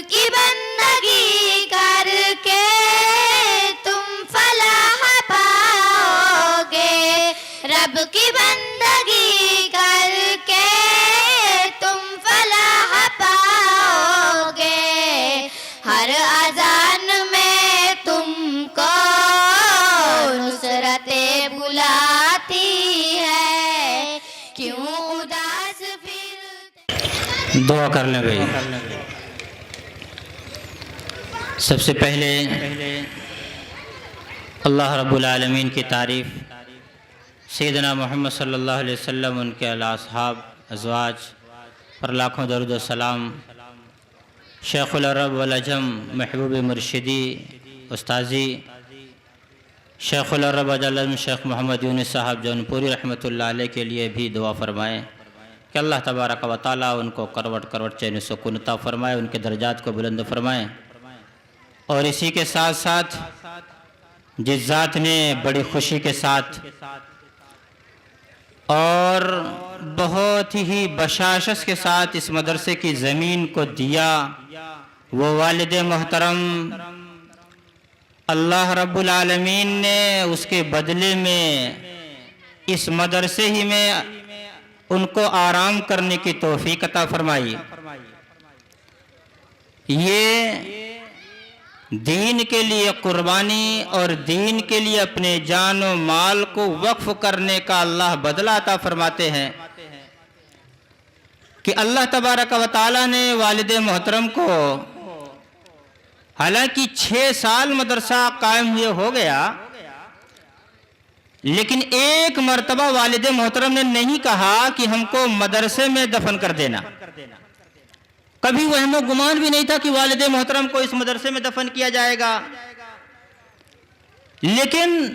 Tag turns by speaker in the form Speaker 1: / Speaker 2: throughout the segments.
Speaker 1: کی بندگی کر کے تم فلاح پاؤ گے، رب کی بندگی کر کے تم فلاح پاؤ گے، ہر اذان میں تم کو نصرتیں بلاتی ہے، کیوں اداس پھر
Speaker 2: دعا کر لیں بھائی۔ سب سے پہلے اللہ رب العالمین کی تعریف، سیدنا محمد صلی اللہ علیہ وسلم، ان کے اصحاب ازواج پر لاکھوں درود و سلام، شیخ العرب والعجم محبوب مرشدی استاذی شیخ العرب والعجم شیخ محمد یونس صاحب جونپوری رحمۃ اللہ علیہ کے لیے بھی دعا فرمائیں کہ اللہ تبارک و تعالیٰ ان کو کروٹ کروٹ چین سکون عطا فرمائے، ان کے درجات کو بلند فرمائیں۔ اور اسی کے ساتھ ساتھ جس ذات نے بڑی خوشی کے ساتھ اور بہت ہی بشاشت کے ساتھ اس مدرسے کی زمین کو دیا، وہ والد محترم اللہ رب العالمین نے اس کے بدلے میں اس مدرسے ہی میں ان کو آرام کرنے کی توفیق عطا فرمائی۔ یہ دین کے لیے قربانی اور دین کے لیے اپنے جان و مال کو وقف کرنے کا اللہ بدلہ عطا فرماتے ہیں کہ اللہ تبارک و تعالیٰ نے والد محترم کو، حالانکہ 6 سال مدرسہ قائم ہوئے ہو گیا، لیکن ایک مرتبہ والد محترم نے نہیں کہا کہ ہم کو مدرسے میں دفن کر دینا۔ کبھی وہم و گمان بھی نہیں تھا کہ والد محترم کو اس مدرسے میں دفن کیا جائے گا، لیکن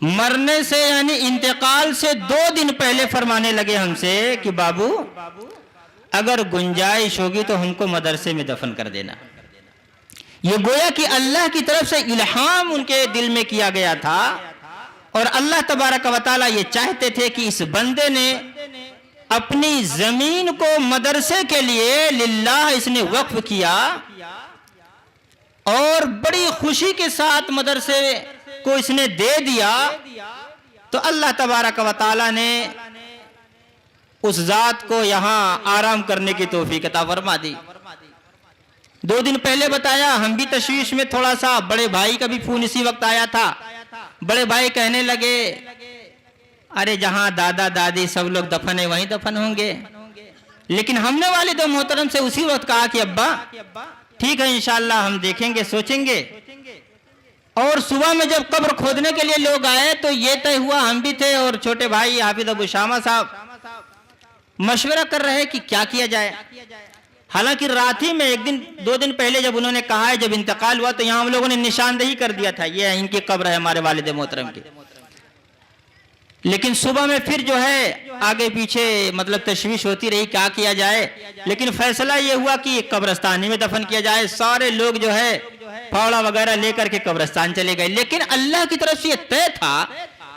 Speaker 2: مرنے سے یعنی انتقال سے 2 دن پہلے فرمانے لگے ہم سے کہ بابو اگر گنجائش ہوگی تو ہم کو مدرسے میں دفن کر دینا۔ یہ گویا کہ اللہ کی طرف سے الہام ان کے دل میں کیا گیا تھا، اور اللہ تبارک و تعالیٰ یہ چاہتے تھے کہ اس بندے نے اپنی زمین کو مدرسے کے لیے للہ اس نے وقف کیا، اور بڑی خوشی کے ساتھ مدرسے کو اس نے دے دیا، تو اللہ تبارک و تعالیٰ نے اس ذات کو یہاں آرام کرنے کی توفیق عطا فرما دی۔ 2 دن پہلے بتایا، ہم بھی تشویش میں تھوڑا سا، بڑے بھائی کا بھی فون اسی وقت آیا تھا۔ بڑے بھائی کہنے لگے ارے جہاں دادا دادی سب لوگ دفن ہیں وہیں دفن ہوں گے، لیکن ہم نے والد محترم سے اسی وقت کہا کہ ابا ٹھیک ہے انشاءاللہ ہم دیکھیں گے سوچیں گے۔ اور صبح میں جب قبر کھودنے کے لیے لوگ آئے تو یہ طے ہوا، ہم بھی تھے اور چھوٹے بھائی حافظ ابو شامہ صاحب مشورہ کر رہے کہ کیا کیا جائے۔ حالانکہ رات ہی میں 1 دن پہلے جب انہوں نے کہا ہے، جب انتقال ہوا تو یہاں ہم لوگوں نے نشاندہی کر دیا تھا، یہ ان کی قبر ہے ہمارے والد محترم کی، لیکن صبح میں پھر جو ہے آگے پیچھے مطلب تشویش ہوتی رہی کیا کیا جائے، لیکن فیصلہ یہ ہوا کہ قبرستانی میں دفن کیا جائے۔ سارے لوگ جو ہے پھاوڑا وغیرہ لے کر کے قبرستان چلے گئے، لیکن اللہ کی طرف سے یہ طے تھا۔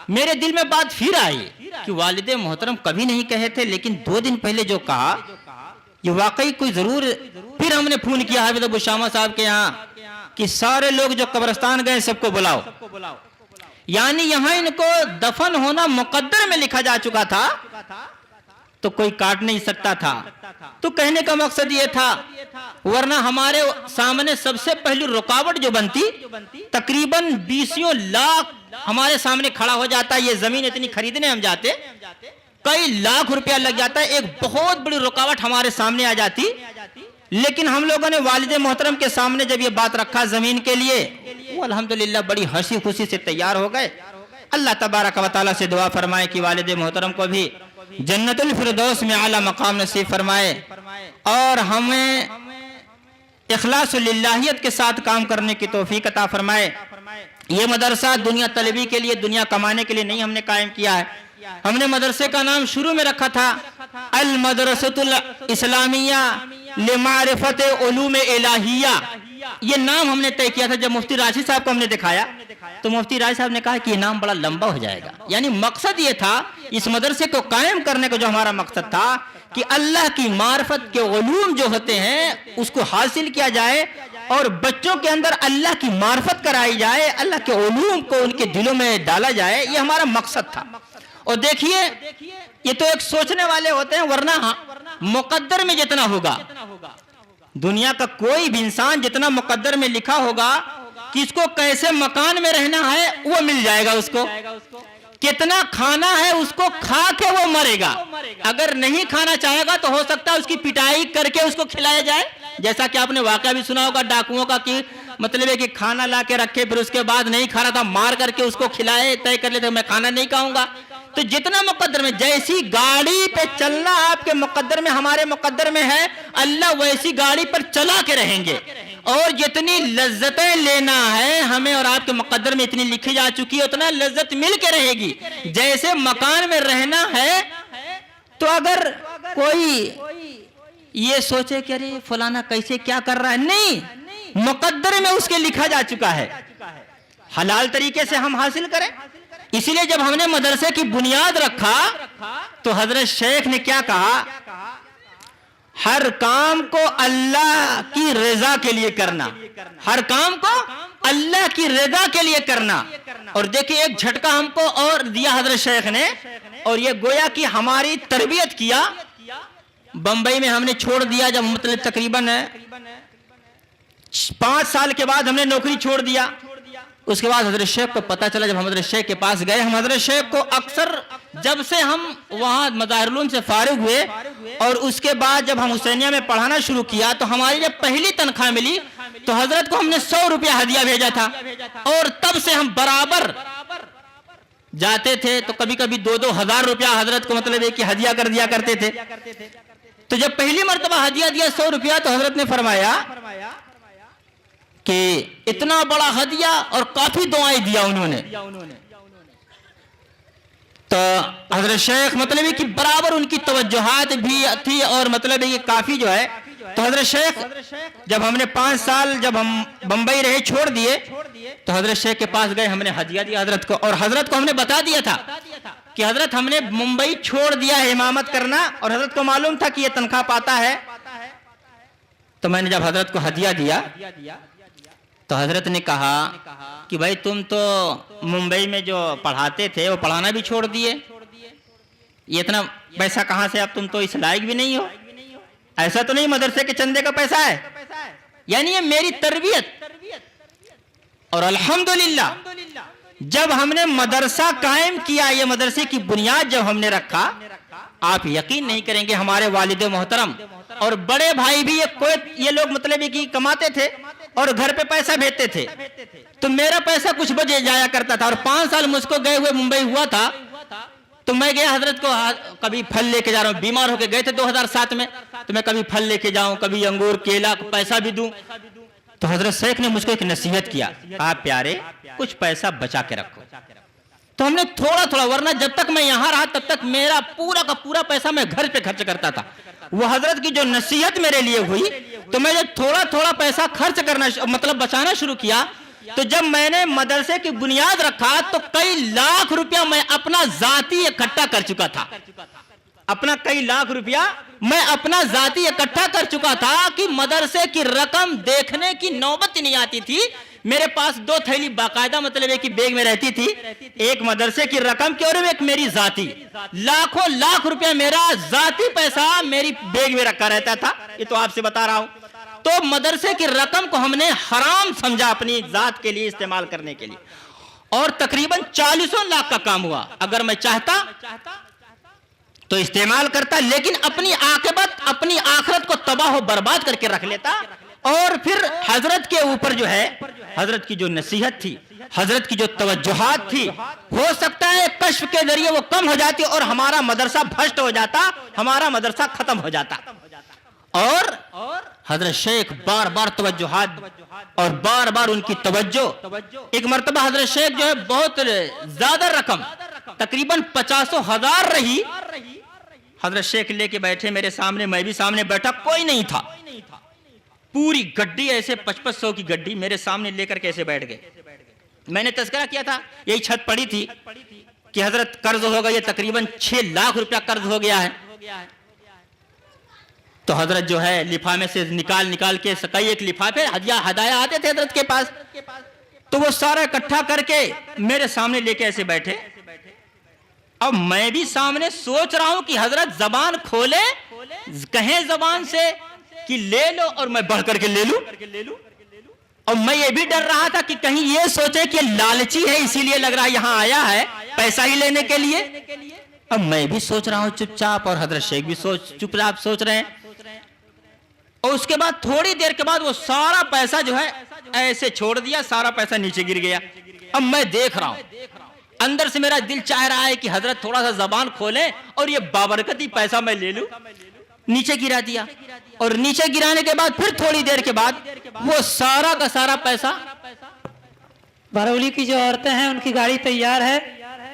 Speaker 2: میرے دل میں بات پھر آئی کہ والد محترم کبھی نہیں کہے تھے، لیکن 2 دن پہلے جو کہا یہ واقعی کوئی ضرور۔ پھر ہم نے فون کیا حافظ ابو شامہ صاحب کے یہاں کہ سارے لوگ جو قبرستان گئے سب کو بلاؤ، یعنی یہاں ان کو دفن ہونا مقدر میں لکھا جا چکا تھا، تو کوئی کاٹ نہیں سکتا تھا۔ تو کہنے کا مقصد یہ تھا، ورنہ ہمارے سامنے سب سے پہلی رکاوٹ جو بنتی تقریباً 20 لاکھ ہمارے سامنے کھڑا ہو جاتا، یہ زمین اتنی خریدنے ہم جاتے کئی لاکھ روپیہ لگ جاتا ہے، ایک بہت بڑی رکاوٹ ہمارے سامنے آ جاتی، لیکن ہم لوگوں نے والد محترم کے سامنے جب یہ بات رکھا زمین کے لیے، وہ الحمدللہ بڑی ہنسی خوشی سے تیار ہو گئے۔ اللہ تبارک و تعالیٰ سے دعا فرمائے کہ والد محترم کو بھی جنت الفردوس میں اعلیٰ مقام نصیب فرمائے، اور ہمیں اخلاص و للہیت کے ساتھ کام کرنے کی توفیق عطا فرمائے۔ یہ مدرسہ دنیا طلبی کے لیے، دنیا کمانے کے لیے نہیں ہم نے قائم کیا ہے، ہم نے مدرسے کا نام شروع میں رکھا تھا المدرسۃ الاسلامیہ لمعرفت علوم الہیہ، یہ نام ہم نے طے کیا تھا۔ جب مفتی راشد صاحب کو ہم نے دکھایا تو مفتی راشد صاحب نے کہا کہ یہ نام بڑا لمبا ہو جائے گا، یعنی مقصد یہ تھا اس مدرسے کو قائم کرنے کا، جو ہمارا مقصد تھا کہ اللہ کی معرفت کے علوم جو ہوتے ہیں اس کو حاصل کیا جائے اور بچوں کے اندر اللہ کی معرفت کرائی جائے, اللہ کے علوم کو ان کے دلوں میں ڈالا جائے, یہ ہمارا مقصد تھا. اور دیکھیے یہ تو ایک سوچنے والے ہوتے ہیں, ورنہ مقدر میں جتنا ہوگا, دنیا کا کوئی بھی انسان جتنا مقدر میں لکھا ہوگا کہ اس کو کیسے مکان میں رہنا ہے وہ مل جائے گا, اس کو کتنا کھانا ہے اس کو کھا کے وہ مرے گا, اگر نہیں کھانا چاہے گا تو ہو سکتا ہے اس کی پٹائی کر کے اس کو کھلایا جائے, جیسا کہ آپ نے واقعہ بھی سنا ہوگا ڈاکوؤں کا کہ مطلب ہے کہ کھانا لا کے رکھے پھر اس کے بعد نہیں کھا رہا تھا مار کر کے اس کو کھلائے, طے کر لیتے میں کھانا نہیں کھاؤں گا. تو جتنا مقدر میں, جیسی گاڑی پہ چلنا آپ کے مقدر میں ہمارے مقدر میں ہے, اللہ ویسی گاڑی پر چلا کے رہیں گے. اور جتنی لذتیں لینا ہے ہمیں اور آپ کے مقدر میں اتنی لکھی جا چکی ہے, اتنا لذت مل کے رہے گی. جیسے مکان میں رہنا ہے تو اگر کوئی یہ سوچے کہ ارے فلانا کیسے کیا کر رہا ہے, نہیں, مقدر میں اس کے لکھا جا چکا ہے. حلال طریقے سے ہم حاصل کریں. اسی لیے جب ہم نے مدرسے کی بنیاد رکھا تو حضرت شیخ نے کیا کہا, ہر کام کو اللہ کی رضا کے لیے کرنا, ہر کام کو اللہ کی رضا کے لیے کرنا. اور دیکھیں ایک جھٹکا ہم کو اور دیا حضرت شیخ نے, اور یہ گویا کہ ہماری تربیت کیا. بمبئی میں ہم نے چھوڑ دیا جب مطلب تقریباً 5 سال کے بعد ہم نے نوکری چھوڑ دیا. اس کے بعد حضرت شیخ کو پتا چلا, جب ہم حضرت شیخ کے پاس گئے, ہم حضرت شیخ کو اکثر جب سے ہم وہاں مظاہر العلوم سے فارغ ہوئے اور اس کے بعد جب ہم حسینیہ میں پڑھانا شروع کیا تو ہماری جب پہلی تنخواہ ملی تو حضرت کو ہم نے 100 روپیہ ہدیہ بھیجا تھا, اور تب سے ہم برابر جاتے تھے تو کبھی کبھی 2-2 ہزار روپیہ حضرت کو مطلب ہے کہ ہدیہ کر دیا کرتے تھے. تو جب پہلی مرتبہ ہدیہ دیا 100 روپیہ تو حضرت نے فرمایا کہ اتنا بڑا ہدیہ, اور کافی دعائیں دیا انہوں نے. تو حضرت شیخ مطلب ہے کہ برابر ان کی توجہات بھی تھی, اور مطلب ہے کہ کافی جو ہے. تو حضرت شیخ جب ہم نے 5 سال جب ہم بمبئی رہے چھوڑ دیے تو حضرت شیخ کے پاس گئے, ہم نے ہدیہ دیا حضرت کو, اور حضرت کو ہم نے بتا دیا تھا کہ حضرت ہم نے ممبئی چھوڑ دیا ہے امامت کرنا, اور حضرت کو معلوم تھا کہ یہ تنخواہ پاتا ہے. تو میں نے جب حضرت کو ہدیہ دیا تو حضرت نے کہا کہ بھائی تم تو ممبئی میں جو پڑھاتے تھے وہ پڑھانا بھی چھوڑ دیے, یہ اتنا پیسہ کہاں سے, اب تم تو اس لائق بھی نہیں ہو, ایسا تو نہیں مدرسے کے چندے کا پیسہ ہے. یعنی یہ میری تربیت. اور الحمدللہ جب ہم نے مدرسہ قائم کیا, یہ مدرسے کی بنیاد جب ہم نے رکھا, آپ یقین نہیں کریں گے ہمارے والد محترم اور بڑے بھائی بھی یہ لوگ مطلب ہے کہ کماتے تھے اور گھر پہ پیسہ بھیجتے تھے, تو میرا پیسہ کچھ بچ جایا کرتا تھا. اور 5 سال مجھ کو گئے ہوئے ممبئی ہوا تھا, تو میں گیا حضرت کو کبھی پھل لے کے جا رہا ہوں, بیمار ہو کے گئے تھے 2007 میں, تو میں کبھی پھل لے کے جاؤں, کبھی انگور کیلا, پیسہ بھی دوں. تو حضرت شیخ نے مجھ کو ایک نصیحت کیا, آپ پیارے کچھ پیسہ بچا کے رکھو. تو ہم نے تھوڑا, ورنہ جب تک میں یہاں رہا تب تک میرا پورا کا پورا پیسہ میں گھر پہ خرچ کرتا تھا. وہ حضرت کی جو نصیحت میرے لیے ہوئی تو میں جب تھوڑا پیسہ خرچ کرنا مطلب بچانا شروع کیا, تو جب میں نے مدرسے کی بنیاد رکھا تو کئی لاکھ روپیہ میں اپنا ذاتی اکٹھا کر چکا تھا. کئی لاکھ روپیہ میں اپنا ذاتی اکٹھا کر چکا تھا کہ مدرسے کی رقم دیکھنے کی نوبت نہیں آتی تھی. میرے پاس 2 تھیلی باقاعدہ مطلب ہے کہ بیگ میں رہتی تھی, ایک مدرسے کی رقم کی اور ایک میری ذاتی. لاکھوں لاکھ روپیہ میرا ذاتی پیسہ میری بیگ میں رکھا رہتا تھا, یہ تو آپ سے بتا رہا ہوں. تو مدرسے کی رقم کو ہم نے حرام سمجھا اپنی ذات کے لیے استعمال کرنے کے لیے, اور تقریباً 40 لاکھ کا کام ہوا. اگر میں چاہتا تو استعمال کرتا, لیکن اپنی عاقبت اپنی آخرت کو تباہ و برباد کر کے رکھ لیتا. اور پھر حضرت کے اوپر جو ہے, حضرت کی جو نصیحت تھی, حضرت کی جو توجہات تھی, ہو سکتا ہے کشف کے ذریعے وہ کم ہو جاتی اور ہمارا مدرسہ بھشٹ ہو جاتا, ہمارا مدرسہ ختم ہو جاتا. اور حضرت شیخ بار توجہات اور بار ان کی توجہ. ایک مرتبہ حضرت شیخ جو ہے بہت زیادہ رقم تقریباً 50,000 رہی, حضرت شیخ لے کے بیٹھے میرے سامنے, میں بھی سامنے بیٹھا, کوئی نہیں تھا. پوری گڈی ایسے 5500 کی گڈی میرے سامنے لے کر کیسے بیٹھ گئے. میں نے تذکرہ کیا تھا, یہی چھت پڑی تھی کہ حضرت قرض ہو گیا, یہ تقریباً 6 لاکھ روپیہ قرض ہو گیا ہے. تو حضرت جو ہے لفافے سے نکال کے کئی ایک لفافے ہدایہ آتے تھے حضرت کے پاس، تو وہ سارا اکٹھا کر کے میرے سامنے لے کے ایسے بیٹھے. اب میں بھی سامنے سوچ رہا ہوں کہ حضرت زبان کھولے، کہیں زبان سے کہ لے لو اور میں بڑھ کر کے لے لوں. اور میں یہ بھی ڈر رہا تھا کہ کہیں یہ سوچے کہ لالچی ہے اسی لیے لگ رہا یہاں آیا ہے پیسہ ہی لینے کے لیے. اب میں بھی سوچ رہا ہوں چپ چاپ، اور حضرت شیخ بھی چپ چاپ سوچ رہے ہیں. اور اس کے بعد تھوڑی دیر کے بعد وہ سارا پیسہ جو ہے ایسے چھوڑ دیا، سارا پیسہ نیچے گر گیا. اب میں دیکھ رہا ہوں، اندر سے میرا دل چاہ رہا ہے کہ حضرت تھوڑا سا زبان کھولیں اور یہ بابرکتی پیسہ میں لے لوں. نیچے گرا دیا، اور نیچے گرانے کے بعد پھر تھوڑی دیر کے بعد وہ سارا کا سارا پیسہ.
Speaker 3: بھرولی کی جو عورتیں ہیں ان کی گاڑی تیار ہے،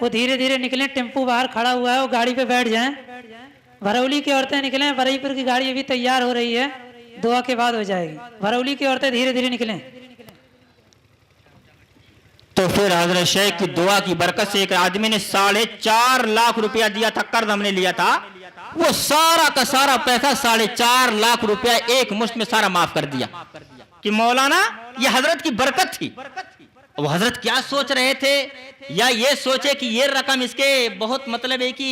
Speaker 3: وہ دھیرے دھیرے نکلیں، ٹیمپو باہر کھڑا ہوا ہے، وہ گاڑی پہ بیٹھ جائیں. بھرولی کی عورتیں نکلیں، برئی پور کی گاڑی ابھی تیار ہو رہی ہے، دعا کے بعد ہو جائے گی. بھرولی کی عورتیں دھیرے دھیرے نکلیں.
Speaker 2: تو پھر حضرت شیخ کی دعا کی برکت سے ایک آدمی نے 4.5 لاکھ روپیہ دیا تھا، قرض ہم نے لیا تھا، وہ سارا کا سارا پیسہ 4.5 لاکھ روپیہ ایک مشت میں سارا معاف کر دیا. کہ مولانا یہ حضرت کی برکت تھی. وہ حضرت کیا سوچ رہے تھے، یا یہ سوچے کہ یہ رقم اس کے بہت مطلب ہے کہ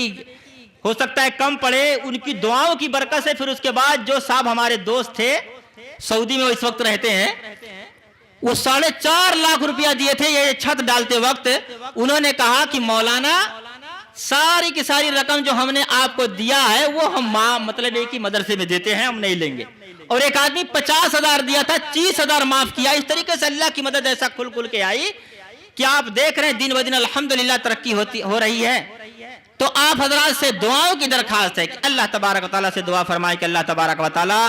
Speaker 2: ہو سکتا ہے کم پڑے، ان کی دعاؤں کی برکت سے. پھر اس کے بعد جو صاحب ہمارے دوست تھے سعودی میں وہ اس وقت رہتے ہیں، وہ 4.5 لاکھ روپیہ دیے تھے. یہ چھت ڈالتے وقت انہوں نے کہا کہ مولانا ساری کی ساری رقم جو ہم نے آپ کو دیا ہے وہ ہم مطلب ہے کہ مدرسے میں دیتے ہیں، ہم نہیں لیں گے. اور ایک آدمی 50,000 دیا تھا، 30,000 معاف کیا. اس طریقے سے اللہ کی مدد ایسا کھل کے آئی کہ آپ دیکھ رہے ہیں دن بدن الحمدللہ ترقی ہو رہی ہے. تو آپ حضرات سے دعاؤں کی درخواست ہے کہ اللہ تبارک و تعالیٰ سے دعا فرمائے کہ اللہ تبارک و تعالیٰ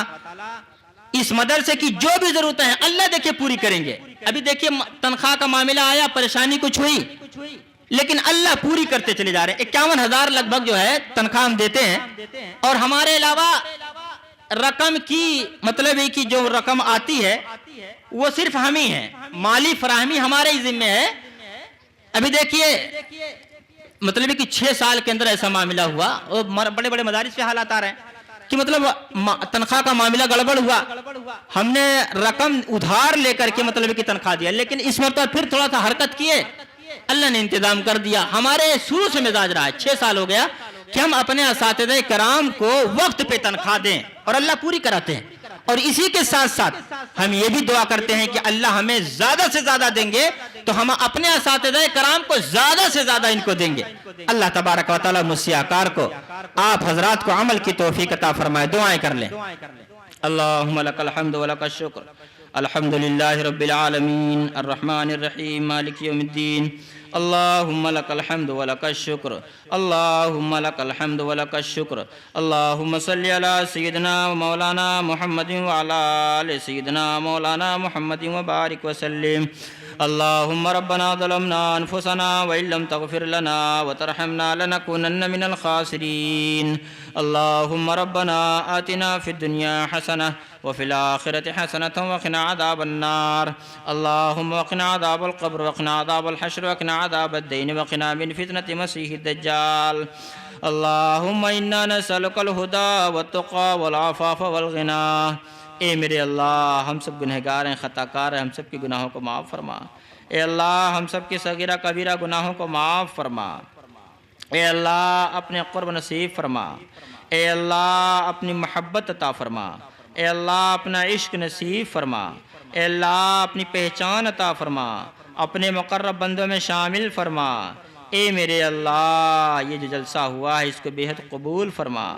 Speaker 2: اس مدرسے کی جو بھی ضرورتیں ہیں اللہ دیکھیں پوری کریں گے. ابھی دیکھیں تنخواہ کا معاملہ آیا، پریشانی کچھ ہوئی، لیکن اللہ پوری کرتے چلے جا رہے ہیں. 51,000 لگ بھگ جو ہے تنخواہ ہم دیتے ہیں، اور ہمارے علاوہ رقم کی مطلب ہے کہ جو رقم آتی ہے وہ صرف ہم ہی ہیں، مالی فراہمی ہمارے ہی ذمہ ہے. ابھی دیکھیے مطلب ہے کہ 6 سال کے اندر ایسا معاملہ ہوا، اور بڑے بڑے مدارس پہ حالات آ رہے ہیں کہ مطلب تنخواہ کا معاملہ گڑبڑ ہوا، ہم نے رقم ادھار لے کر کے مطلب کہ تنخواہ دیا، لیکن اس مرتبہ پھر تھوڑا سا حرکت کیے، اللہ نے انتظام کر دیا. ہمارے شروع سے مزاج رہا ہے، 6 سال ہو گیا کہ ہم اپنے اساتذہ کرام کو وقت پہ تنخواہ دیں، اور اللہ پوری کراتے ہیں. اور اسی کے ساتھ ساتھ ہم یہ بھی دعا کرتے ہیں کہ اللہ ہمیں زیادہ سے زیادہ دیں گے تو ہم اپنے اساتذہ کرام کو زیادہ سے زیادہ ان کو دیں گے. اللہ تبارک و تعالیٰ مسیحکار کو آپ حضرات کو عمل کی توفیق عطا فرمائے. دعائیں کر لیں. اللہم لک الحمد و لک الشکر، الحمدللہ رب العالمین الرحمن الرحیم مالک یوم الدین. اللہم لک الحمد و لک الشکر، اللہم لک الحمد و لک الشکر. اللہم صلی علی سیدنا مولانا محمد وعلی آل سیدنا مولانا محمد وبارک وسلم. اللہم ربنا ظلمنا انفسنا وإن لم تغفر لنا وترحمنا لنكونن من الخاسرین. اللہم ربنا آتنا فی الدنیا حسنہ وفي الآخرة حسنة وقنا عذاب النار. اللهم وقنا عذاب القبر وقنا عذاب الحشر وقنا عذاب الدين وقنا من فتنة مسيح الدجال. اللهم إنا نسألك الهدى والتقى والعفاف والغنى. اے میرے اللہ ہم سب گنہگار ہیں، خطا کار ہیں، ہم سب کی گناہوں کو معاف فرما. اے اللہ ہم سب کی صغیرہ کبیرہ گناہوں کو معاف فرما. اے اللہ اپنے قرب نصیب فرما. اے اللہ اپنی محبت عطا فرما. اے اللہ اپنا عشق نصیب فرما. اے اللہ اپنی پہچان عطا فرما، اپنے مقرب بندوں میں شامل فرما. اے میرے اللہ یہ جو جلسہ ہوا ہے اس کو بے حد قبول فرما.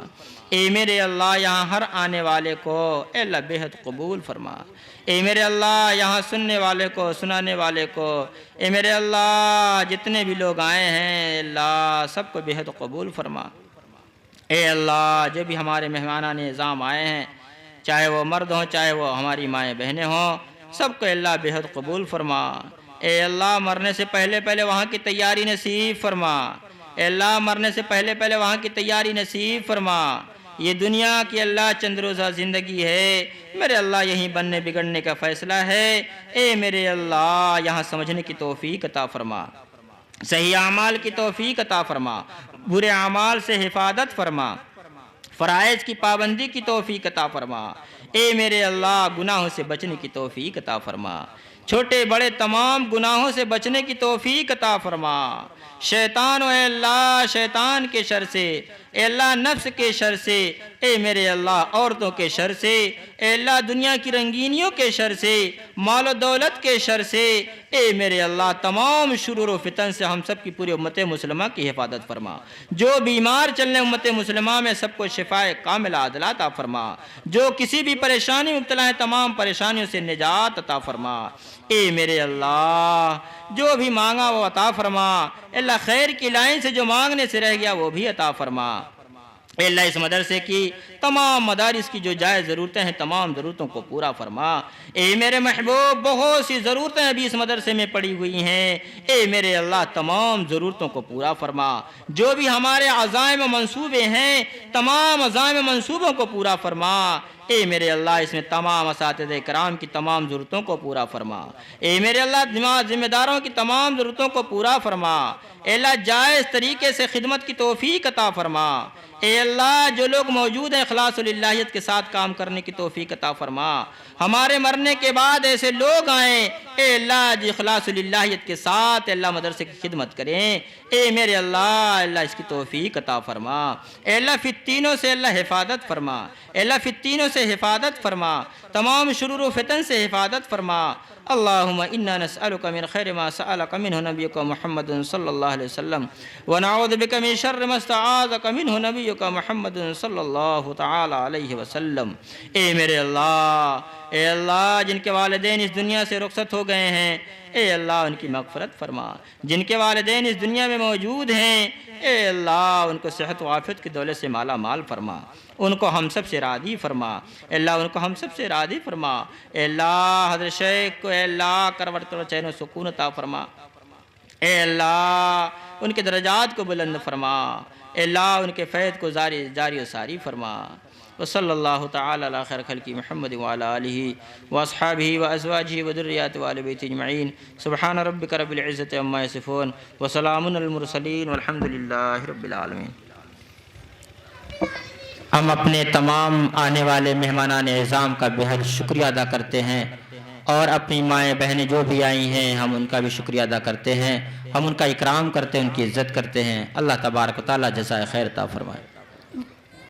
Speaker 2: اے میرے اللہ یہاں ہر آنے والے کو اے اللہ بے حد قبول فرما. اے میرے اللہ یہاں سننے والے کو، سنانے والے کو، اے میرے اللہ جتنے بھی لوگ آئے ہیں اے اللہ سب کو بے حد قبول فرما. اے اللہ جو بھی ہمارے مہمانان نظام آئے ہیں، چاہے وہ مرد ہوں چاہے وہ ہماری مائیں بہنیں ہوں، سب کو اللہ بے حد قبول فرما. اے اللہ مرنے سے پہلے پہلے وہاں کی تیاری نصیب فرما. اے اللہ مرنے سے پہلے پہلے وہاں کی تیاری نصیب فرما. یہ دنیا کی اللہ چند روزہ زندگی ہے، میرے اللہ یہیں بننے بگڑنے کا فیصلہ ہے. اے میرے اللہ یہاں سمجھنے کی توفیق عطا فرما، صحیح اعمال کی توفیق عطا فرما، برے اعمال سے حفاظت فرما. فرائض کی پابندی کی توفیق عطا فرما۔ اے میرے اللہ گناہوں سے بچنے کی توفیق عطا فرما، چھوٹے بڑے تمام گناہوں سے بچنے کی توفیق عطا فرما۔ شیطان و اے اللہ شیطان کے شر سے، اے اللہ نفس کے شر سے، اے میرے اللہ عورتوں کے شر سے، اے اللہ دنیا کی رنگینیوں کے شر سے، مال و دولت کے شر سے، اے میرے اللہ تمام شرور و فتن سے ہم سب کی پوری امت مسلمہ کی حفاظت فرما۔ جو بیمار چلنے امت مسلمہ میں سب کو شفائے کاملہ عاجلہ عطا فرما، جو کسی بھی پریشانی میں مبتلا ہے تمام پریشانیوں سے نجات عطا فرما۔ اے میرے اللہ جو بھی مانگا وہ عطا فرما، اے اللہ خیر کی لائن سے جو مانگنے سے رہ گیا وہ بھی عطا فرما۔ اے اللہ اس مدرسے کی تمام مدارس کی جو جائز ضرورتیں ہیں تمام ضرورتوں کو پورا فرما۔ اے میرے محبوب بہت سی ضرورتیں ابھی اس مدرسے میں پڑی ہوئی ہیں، اے میرے اللہ تمام ضرورتوں کو پورا فرما۔ جو بھی ہمارے عزائم و منصوبے ہیں تمام عزائم و منصوبوں کو پورا فرما۔ اے میرے اللہ اس میں تمام اساتذہ کرام کی تمام ضرورتوں کو پورا فرما۔ اے میرے اللہ ذمہ داروں کی تمام ضرورتوں کو پورا فرما۔ اے اللہ جائز طریقے سے خدمت کی توفیق عطا فرما۔ اے اللہ جو لوگ موجود ہیں اخلاص للہیت کے ساتھ کام کرنے کی توفیق عطا فرما۔ ہمارے مرنے کے بعد ایسے لوگ آئیں اے اللہ جو اخلاص للہیت کے ساتھ اے اللہ مدرسے کی خدمت کریں، اے میرے اللہ اس کی توفیق عطا فرما۔ اے اللہ فتنوں سے اللہ حفاظت فرما، اے اللہ فتنوں سے حفاظت فرما، تمام شرور و فتن سے حفاظت فرما۔ اللہم انا نسألک من خیر ما سألک منہ نبیک محمد صلی اللہ علیہ وسلم ونعوذ بک من شر ما استعاذک منہ نبیک محمد صلی اللہ تعالی علیہ وسلم۔ اے میرے اللہ اے اللہ جن کے والدین اس دنیا سے رخصت ہو گئے ہیں اے اللہ ان کی مغفرت فرما، جن کے والدین اس دنیا میں موجود ہیں اے اللہ ان کو صحت و عافیت کی دولت سے مالا مال فرما، ان کو ہم سب سے راضی فرما، اے اللہ ان کو ہم سب سے راضی فرما۔ اے اللہ حضرت شیخ کو اے اللہ کروٹ کرو چین و سکون عطا فرما، اے اللہ ان کے درجات کو بلند فرما، اے اللہ ان کے فیض کو جاری و ساری فرما۔ وصلی اللہ تعالی علی خیر خلق محمد وعلی آلہ واصحابہ وازواجہ وذریاتہ وآل بیتہ اجمعین۔ سبحان ربک رب العزۃ عما یصفون وسلام علی المرسلین والحمد للہ رب العالمین۔ ہم اپنے تمام آنے والے مہمانان اعظام کا بہت شکریہ ادا کرتے ہیں اور اپنی مائیں بہنیں جو بھی آئی ہیں ہم ان کا بھی شکریہ ادا کرتے ہیں، ہم ان کا اکرام کرتے ہیں، ان کی عزت کرتے ہیں۔ اللہ تبارک و تعالی جزائے خیر عطا فرمائے۔